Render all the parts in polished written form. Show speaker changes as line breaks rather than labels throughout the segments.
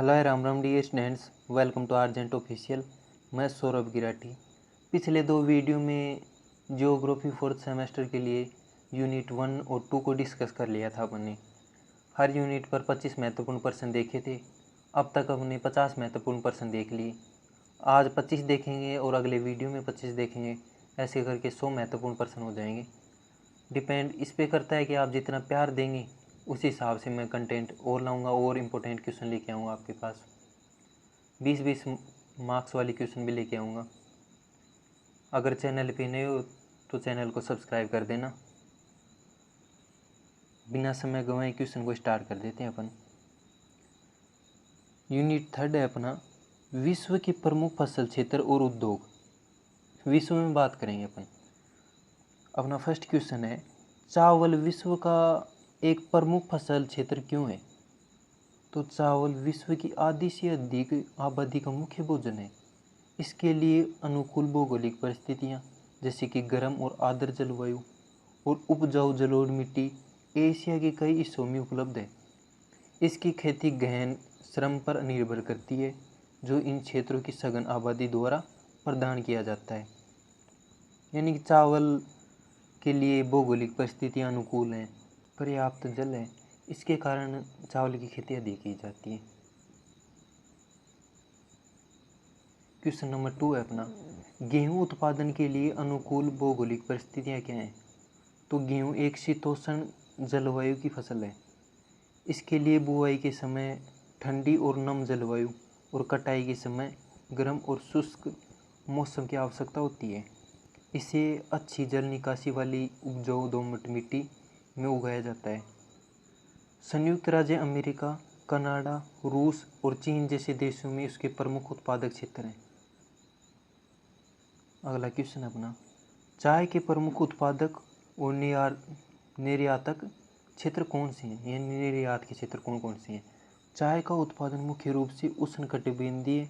Hello Ram Ram dear students, welcome to urgent official. मैं सौरभ गिराटी। पिछले दो वीडियो में जियोग्राफी फोर्थ सेमेस्टर के लिए यूनिट 1 और 2 को डिस्कस कर लिया था अपने। हर यूनिट पर 25 महत्वपूर्ण प्रश्न देखे थे। अब तक हमने 50 महत्वपूर्ण प्रश्न देख लिए। आज 25 देखेंगे और अगले वीडियो में 25 देखेंगे। ऐसे करके 100 महत्वपूर्ण प्रश्न हो जाएंगे। डिपेंड इस पे करता है कि आप जितना प्यार देंगे उस हिसाब से मैं कंटेंट और लाऊंगा और इम्पोर्टेंट क्वेश्चन लेके आऊँगा आपके पास। 20-20 मार्क्स वाली क्वेश्चन भी लेके आऊँगा। अगर चैनल पे नए हो तो चैनल को सब्सक्राइब कर देना। बिना समय गंवाए क्वेश्चन को स्टार्ट कर देते हैं अपन। यूनिट 3 है अपना, विश्व के प्रमुख फसल क्षेत्र और उद्योग। विश्व में बात करेंगे अपन। अपना फर्स्ट क्वेश्चन है, चावल विश्व का एक प्रमुख फसल क्षेत्र क्यों है? तो चावल विश्व की आधी से अधिक आबादी का मुख्य भोजन है। इसके लिए अनुकूल भौगोलिक परिस्थितियाँ जैसे कि गर्म और आर्द्र जलवायु और उपजाऊ जलोढ़ मिट्टी एशिया के कई हिस्सों में उपलब्ध है। इसकी खेती गहन श्रम पर निर्भर करती है, जो इन क्षेत्रों की सघन आबादी द्वारा प्रदान किया जाता है। यानी कि चावल के लिए भौगोलिक परिस्थितियाँ अनुकूल हैं, पर्याप्त जल है, इसके कारण चावल की खेती अधिक की जाती है। क्वेश्चन नंबर 2 है अपना, गेहूं उत्पादन के लिए अनुकूल भौगोलिक परिस्थितियाँ क्या हैं? तो गेहूं एक शीतोष्ण जलवायु की फसल है। इसके लिए बुआई के समय ठंडी और नम जलवायु और कटाई के समय गर्म और शुष्क मौसम की आवश्यकता होती है। इसे अच्छी जल निकासी वाली उपजाऊ दोमट मिट्टी में उगाया जाता है। संयुक्त राज्य अमेरिका, कनाडा, रूस और चीन जैसे देशों में इसके प्रमुख उत्पादक क्षेत्र हैं। अगला क्वेश्चन अपना, चाय के प्रमुख उत्पादक और निर्यातक क्षेत्र कौन से हैं? यानी निर्यात के क्षेत्र कौन कौन से हैं? चाय का उत्पादन मुख्य रूप से उष्णकटिबंधीय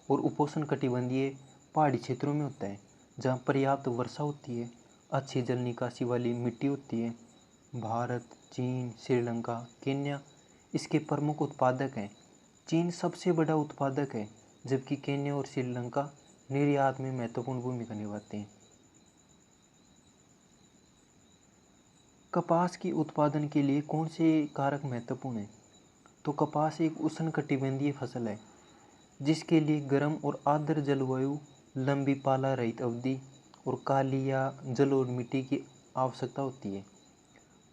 और उपोष्णकटिबंधीय पहाड़ी क्षेत्रों में होता है, जहाँ पर्याप्त वर्षा होती है, अच्छी जल निकासी वाली मिट्टी होती है। भारत, चीन, श्रीलंका, केन्या इसके प्रमुख उत्पादक हैं। चीन सबसे बड़ा उत्पादक है, जबकि केन्या और श्रीलंका निर्यात में महत्वपूर्ण भूमिका निभाते हैं। कपास के उत्पादन के लिए कौन से कारक महत्वपूर्ण हैं? तो कपास एक उष्णकटिबंधीय फसल है, जिसके लिए गर्म और आर्द्र जलवायु, लंबी पाला रहित अवधि और काली या जलोढ़ मिट्टी की आवश्यकता होती है।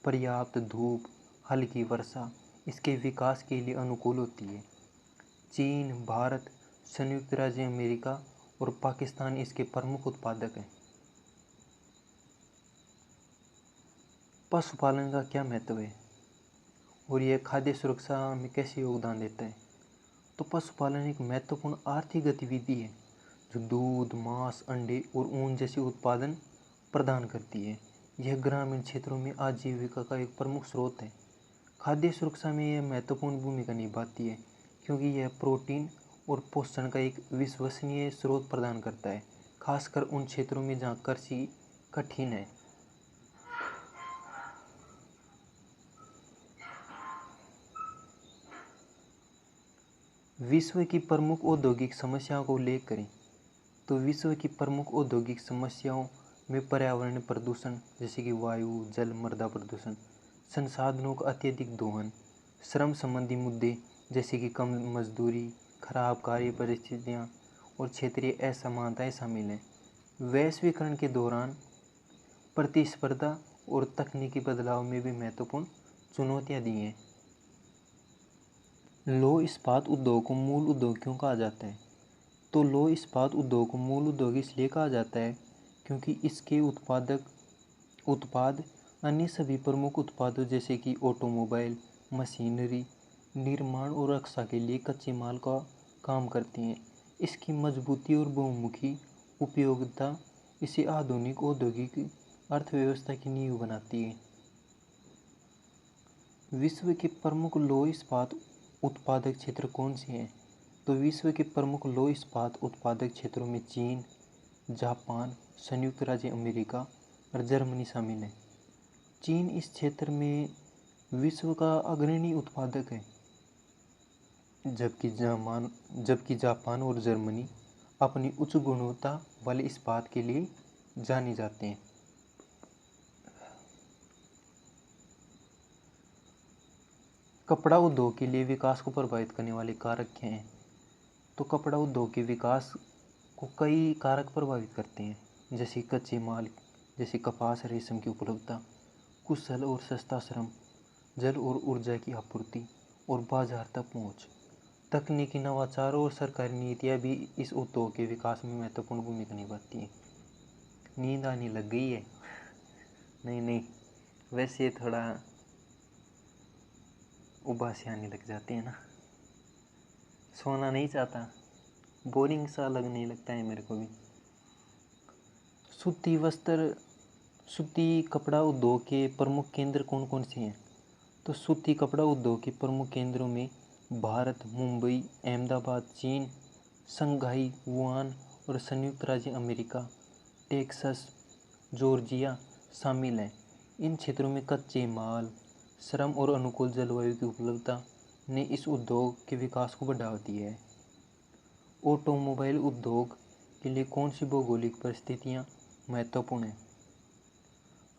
पर्याप्त धूप, हल्की वर्षा इसके विकास के लिए अनुकूल होती है। चीन, भारत, संयुक्त राज्य अमेरिका और पाकिस्तान इसके प्रमुख उत्पादक हैं। पशुपालन का क्या महत्व है और यह खाद्य सुरक्षा में कैसे योगदान देता है? तो पशुपालन एक महत्वपूर्ण आर्थिक गतिविधि है, जो दूध, मांस, अंडे और ऊन जैसे उत्पादन प्रदान करती है। यह ग्रामीण क्षेत्रों में आजीविका का एक प्रमुख स्रोत है। खाद्य सुरक्षा में यह महत्वपूर्ण भूमिका निभाती है, क्योंकि यह प्रोटीन और पोषण का एक विश्वसनीय स्रोत प्रदान करता है, खासकर उन क्षेत्रों में जहाँ कृषि कठिन है। विश्व की प्रमुख औद्योगिक समस्याओं को उल्लेख करें। तो विश्व की प्रमुख औद्योगिक समस्याओं में पर्यावरण प्रदूषण जैसे कि वायु, जल, मृदा प्रदूषण, संसाधनों का अत्यधिक दोहन, श्रम संबंधी मुद्दे जैसे कि कम मजदूरी, खराब कार्य परिस्थितियाँ और क्षेत्रीय असमानताएं शामिल हैं। वैश्वीकरण के दौरान प्रतिस्पर्धा और तकनीकी बदलाव में भी महत्वपूर्ण चुनौतियाँ दी हैं। लौह इस्पात उद्योग को मूल उद्योग क्यों कहा जाता है? तो लौह इस्पात उद्योग को मूल उद्योग इसलिए कहा जाता है क्योंकि इसके उत्पाद अन्य सभी प्रमुख उत्पादों जैसे कि ऑटोमोबाइल, मशीनरी, निर्माण और रक्षा के लिए कच्चे माल का काम करती हैं। इसकी मजबूती और बहुमुखी उपयोगिता इसे आधुनिक औद्योगिक अर्थव्यवस्था की नींव बनाती है। विश्व के प्रमुख लौह इस्पात उत्पादक क्षेत्र कौन से हैं? तो विश्व के प्रमुख लौह इस्पात उत्पादक क्षेत्रों में चीन, जापान, संयुक्त राज्य अमेरिका और जर्मनी शामिल है। चीन इस क्षेत्र में विश्व का अग्रणी उत्पादक है। जबकि जापान और जर्मनी अपनी उच्च गुणवत्ता वाले इस्पात के लिए जाने जाते हैं। कपड़ा उद्योग के लिए विकास को प्रभावित करने वाले कारक क्या हैं? तो कपड़ा उद्योग के विकास को कई कारक प्रभावित करते हैं, जैसे कच्चे माल जैसे कपास रेशम की उपलब्धता, कुशल और सस्ता श्रम, जल और ऊर्जा की आपूर्ति और बाजार तक पहुंच। तकनीकी नवाचार और सरकारी नीतियां भी इस उद्योग के विकास में महत्वपूर्ण भूमिका निभाती हैं। नींद आने लग गई है? नहीं, वैसे थोड़ा उबासी आने लग जाती है ना, सोना नहीं चाहता, बोरिंग सा लगने लगता है मेरे को भी। सूती कपड़ा उद्योग के प्रमुख केंद्र कौन कौन से हैं? तो सूती कपड़ा उद्योग के प्रमुख केंद्रों में भारत, मुंबई, अहमदाबाद, चीन, शंघाई, वुहान और संयुक्त राज्य अमेरिका, टेक्सास, जॉर्जिया शामिल हैं। इन क्षेत्रों में कच्चे माल, श्रम और अनुकूल जलवायु की उपलब्धता ने इस उद्योग के विकास को बढ़ावा दिया है। ऑटोमोबाइल उद्योग के लिए कौन सी भौगोलिक परिस्थितियां महत्वपूर्ण हैं?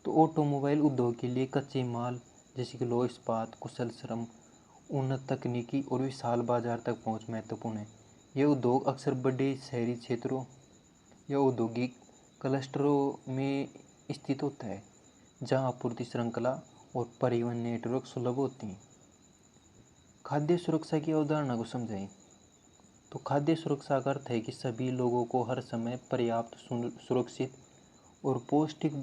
तो ऑटोमोबाइल उद्योग के लिए कच्चे माल जैसे कि लौह इस्पात, कुशल श्रम, उन्नत तकनीकी और विशाल बाजार तक पहुंच महत्वपूर्ण है। यह उद्योग अक्सर बड़े शहरी क्षेत्रों या औद्योगिक क्लस्टरों में स्थित होता है, जहां आपूर्ति श्रृंखला और परिवहन नेटवर्क सुलभ होते हैं। खाद्य सुरक्षा की अवधारणा को समझें। तो खाद्य सुरक्षा का अर्थ है कि सभी लोगों को हर समय पर्याप्त, सुरक्षित और पौष्टिक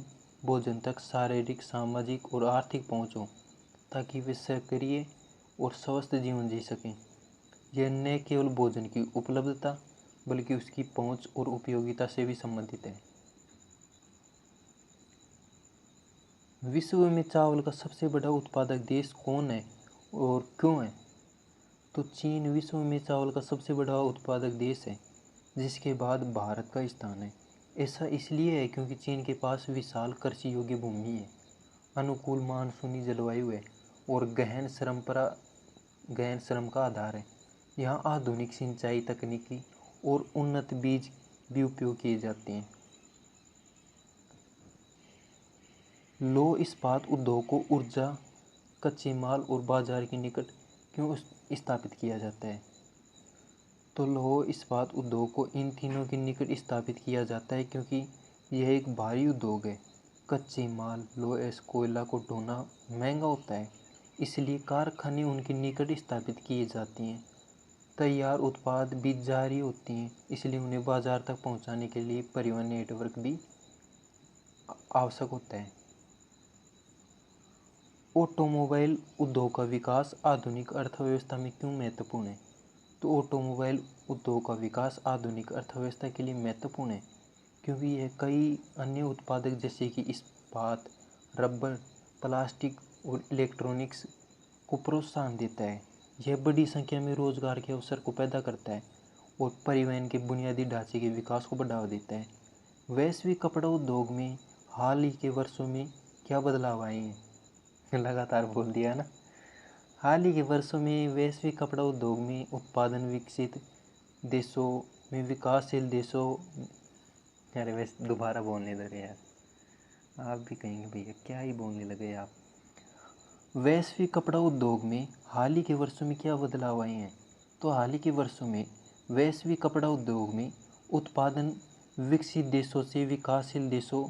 भोजन तक शारीरिक, सामाजिक और आर्थिक पहुँच हो, ताकि वे सक्रिय और स्वस्थ जीवन जी सकें। यह न केवल भोजन की उपलब्धता बल्कि उसकी पहुँच और उपयोगिता से भी संबंधित है। विश्व में चावल का सबसे बड़ा उत्पादक देश कौन है और क्यों है? तो चीन विश्व में चावल का सबसे बड़ा उत्पादक देश है, जिसके बाद भारत का स्थान है। ऐसा इसलिए है क्योंकि चीन के पास विशाल कृषि योग्य भूमि है, अनुकूल मानसूनी जलवायु है और गहन श्रम का आधार है। यहाँ आधुनिक सिंचाई तकनीकी और उन्नत बीज भी उपयोग किए जाते हैं। लौह इस्पात उद्योग को ऊर्जा, कच्चे माल और बाजार के निकट क्यों स्थापित किया जाता है? तो लौह इस्पात उद्योग को इन तीनों के निकट स्थापित किया जाता है क्योंकि यह एक भारी उद्योग है। कच्चे माल, लौह, कोयला को ढोना महंगा होता है, इसलिए कारखाने उनके निकट स्थापित किए जाते हैं। तैयार उत्पाद भी जारी होते हैं, इसलिए उन्हें बाजार तक पहुंचाने के लिए परिवहन नेटवर्क भी आवश्यक होता है। ऑटोमोबाइल उद्योग का विकास आधुनिक अर्थव्यवस्था में क्यों महत्वपूर्ण है? तो ऑटोमोबाइल उद्योग का विकास आधुनिक अर्थव्यवस्था के लिए महत्वपूर्ण है क्योंकि यह कई अन्य उत्पादक जैसे कि इस्पात, रबर, प्लास्टिक और इलेक्ट्रॉनिक्स को प्रोत्साहन देता है। यह बड़ी संख्या में रोजगार के अवसर को पैदा करता है और परिवहन के बुनियादी ढांचे के विकास को बढ़ावा देता है। वैश्विक कपड़ा उद्योग में हाल ही के वर्षों में क्या बदलाव आए हैं? लगातार बोल दिया ना। हाल ही के वर्षों में वैश्विक कपड़ा उद्योग में उत्पादन विकसित देशों में विकासशील देशों, अरे वैसे दोबारा बोलने दे रहे यार, आप भी कहेंगे भैया क्या ही बोलने लगे आप। वैश्विक कपड़ा उद्योग में हाल ही के वर्षों में क्या बदलाव आए हैं? तो हाल ही के वर्षों में वैश्विक कपड़ा उद्योग में उत्पादन विकसित देशों से विकासशील देशों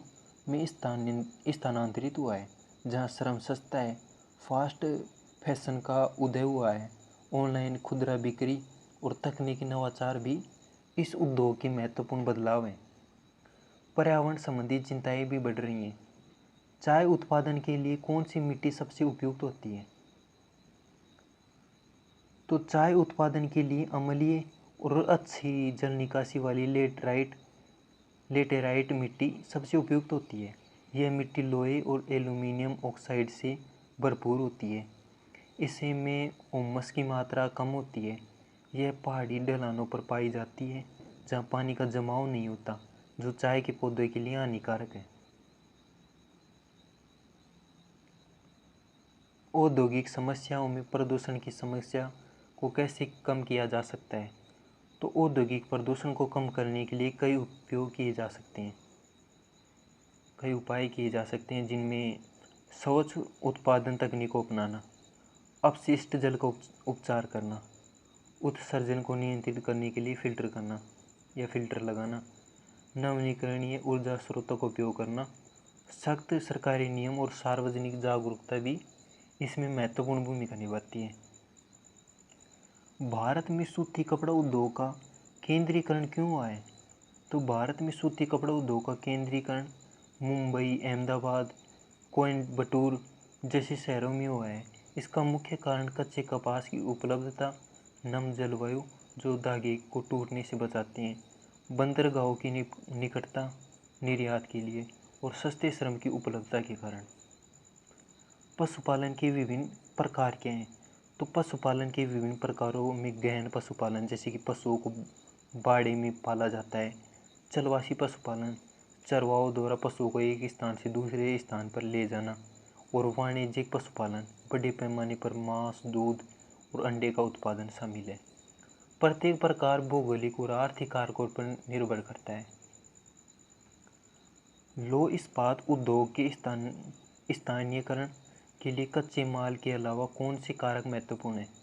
में स्थानांतरित हुआ है, जहां श्रम सस्ता है, फास्ट फैशन का उदय हुआ है। ऑनलाइन खुदरा बिक्री और तकनीकी नवाचार भी इस उद्योग के महत्वपूर्ण बदलाव हैं। पर्यावरण संबंधी चिंताएं भी बढ़ रही हैं। चाय उत्पादन के लिए कौन सी मिट्टी सबसे उपयुक्त होती है? तो चाय उत्पादन के लिए अम्लीय और अच्छी जल निकासी वाली लेटेराइट मिट्टी सबसे उपयुक्त होती है। यह मिट्टी लोहे और एल्यूमीनियम ऑक्साइड से भरपूर होती है। इसमें ओमस की मात्रा कम होती है। यह पहाड़ी ढलानों पर पाई जाती है, जहाँ पानी का जमाव नहीं होता, जो चाय के पौधे के लिए हानिकारक है। औद्योगिक समस्याओं में प्रदूषण की समस्या को कैसे कम किया जा सकता है? तो औद्योगिक प्रदूषण को कम करने के लिए कई उपाय किए जा सकते हैं जिनमें स्वच्छ उत्पादन तकनीक को अपनाना, अपशिष्ट जल का उपचार करना, उत्सर्जन को नियंत्रित करने के लिए फिल्टर करना या फिल्टर लगाना, नवीकरणीय ऊर्जा स्रोतों का उपयोग करना, सख्त सरकारी नियम और सार्वजनिक जागरूकता भी इसमें महत्वपूर्ण भूमिका निभाती है। भारत में सूती कपड़ा उद्योग का केंद्रीकरण क्यों हुआ है? तो भारत में सूती कपड़ा उद्योग का केंद्रीकरण मुंबई, अहमदाबाद, कोयम्बटूर जैसे शहरों में हुआ है। इसका मुख्य कारण कच्चे कपास की उपलब्धता, नम जलवायु जो धागे को टूटने से बचाते हैं, बंदरगाहों की निकटता निर्यात के लिए और सस्ते श्रम की उपलब्धता के कारण। पशुपालन के विभिन्न प्रकार क्या हैं? तो पशुपालन के विभिन्न प्रकारों में गहन पशुपालन जैसे कि पशुओं को बाड़े में पाला जाता है, चलवासी पशुपालन चरवाहों द्वारा पशुओं को एक स्थान से दूसरे स्थान पर ले जाना, और वाणिज्यिक पशुपालन बड़े पैमाने पर मांस, दूध और अंडे का उत्पादन शामिल है। प्रत्येक प्रकार भौगोलिक और आर्थिक कारकों पर निर्भर करता है। लौह इस्पात उद्योग के स्थानीयकरण के लिए कच्चे माल के अलावा कौन से कारक महत्वपूर्ण हैं?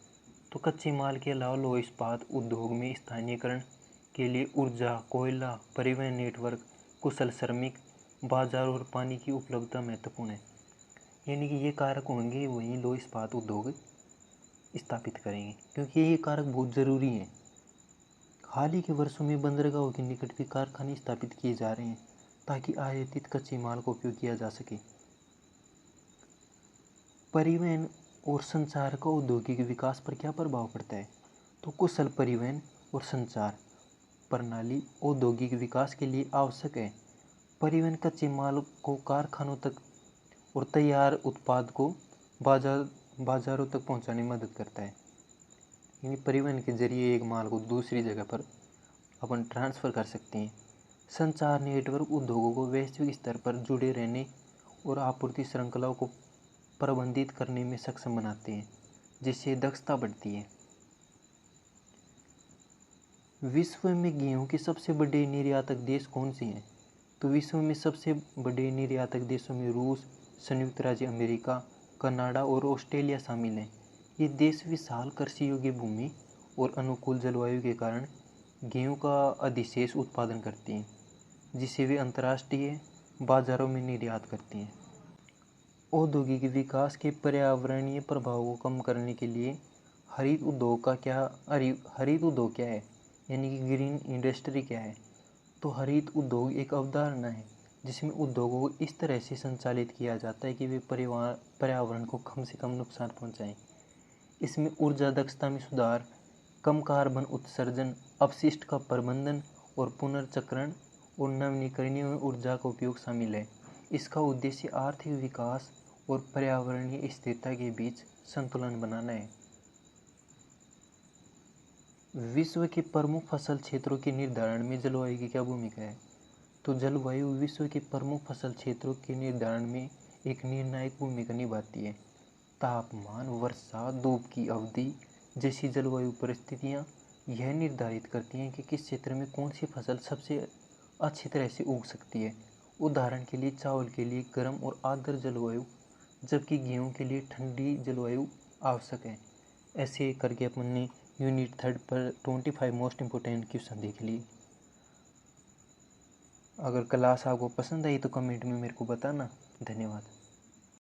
तो कच्चे माल के अलावा लौह इस्पात उद्योग में स्थानीयकरण के लिए ऊर्जा, कोयला, परिवहन नेटवर्क, कुशल श्रमिक, बाजार और पानी की उपलब्धता महत्वपूर्ण है। यानी कि ये कारक होंगे वहीं लौह इस्पात उद्योग स्थापित करेंगे, क्योंकि ये कारक बहुत ज़रूरी हैं। हाल ही के वर्षों में बंदरगाहों के निकट भी कारखाने स्थापित किए जा रहे हैं ताकि आयातित कच्चे माल का उपयोग किया जा सके। परिवहन और संचार का औद्योगिक विकास पर क्या प्रभाव पड़ता है? तो कुशल परिवहन और संचार प्रणाली औद्योगिक विकास के लिए आवश्यक है। परिवहन कच्चे माल को कारखानों तक और तैयार उत्पाद को बाजारों तक पहुंचाने में मदद करता है। यानी परिवहन के जरिए एक माल को दूसरी जगह पर अपन ट्रांसफ़र कर सकते हैं। संचार नेटवर्क उद्योगों को वैश्विक स्तर पर जुड़े रहने और आपूर्ति श्रृंखलाओं को प्रबंधित करने में सक्षम बनाते हैं, जिससे दक्षता बढ़ती है। विश्व में गेहूं के सबसे बड़े निर्यातक देश कौन से हैं? तो विश्व में सबसे बड़े निर्यातक देशों में रूस, संयुक्त राज्य अमेरिका, कनाडा और ऑस्ट्रेलिया शामिल हैं। ये देश विशाल कृषि योग्य भूमि और अनुकूल जलवायु के कारण गेहूं का अधिशेष उत्पादन करते हैं, जिसे वे अंतर्राष्ट्रीय बाजारों में निर्यात करते हैं। औद्योगिक विकास के पर्यावरणीय प्रभाव को कम करने के लिए हरित उद्योग क्या है? यानी कि ग्रीन इंडस्ट्री क्या है? तो हरित उद्योग एक अवधारणा है जिसमें उद्योगों को इस तरह से संचालित किया जाता है कि वे पर्यावरण को कम से कम नुकसान पहुंचाएं। इसमें ऊर्जा दक्षता में सुधार, कम कार्बन उत्सर्जन, अपशिष्ट का प्रबंधन और पुनर्चक्रण और नवीकरणीय ऊर्जा का उपयोग शामिल है। इसका उद्देश्य आर्थिक विकास और पर्यावरणीय स्थिरता के बीच संतुलन बनाना है। विश्व के प्रमुख फसल क्षेत्रों के निर्धारण में जलवायु की क्या भूमिका है? तो जलवायु विश्व के प्रमुख फसल क्षेत्रों के निर्धारण में एक निर्णायक भूमिका निभाती है। तापमान, वर्षा, धूप की अवधि जैसी जलवायु परिस्थितियाँ यह निर्धारित करती हैं कि किस क्षेत्र में कौन सी फसल सबसे अच्छी तरह से उग सकती है। उदाहरण के लिए चावल के लिए गर्म और आर्द्र जलवायु, जबकि गेहूँ के लिए ठंडी जलवायु आवश्यक है। ऐसे करके अपन ने यूनिट 3 पर 25 मोस्ट इम्पोर्टेंट क्वेश्चन देख लिए। अगर क्लास आपको पसंद आई तो कमेंट में मेरे को बताना। धन्यवाद।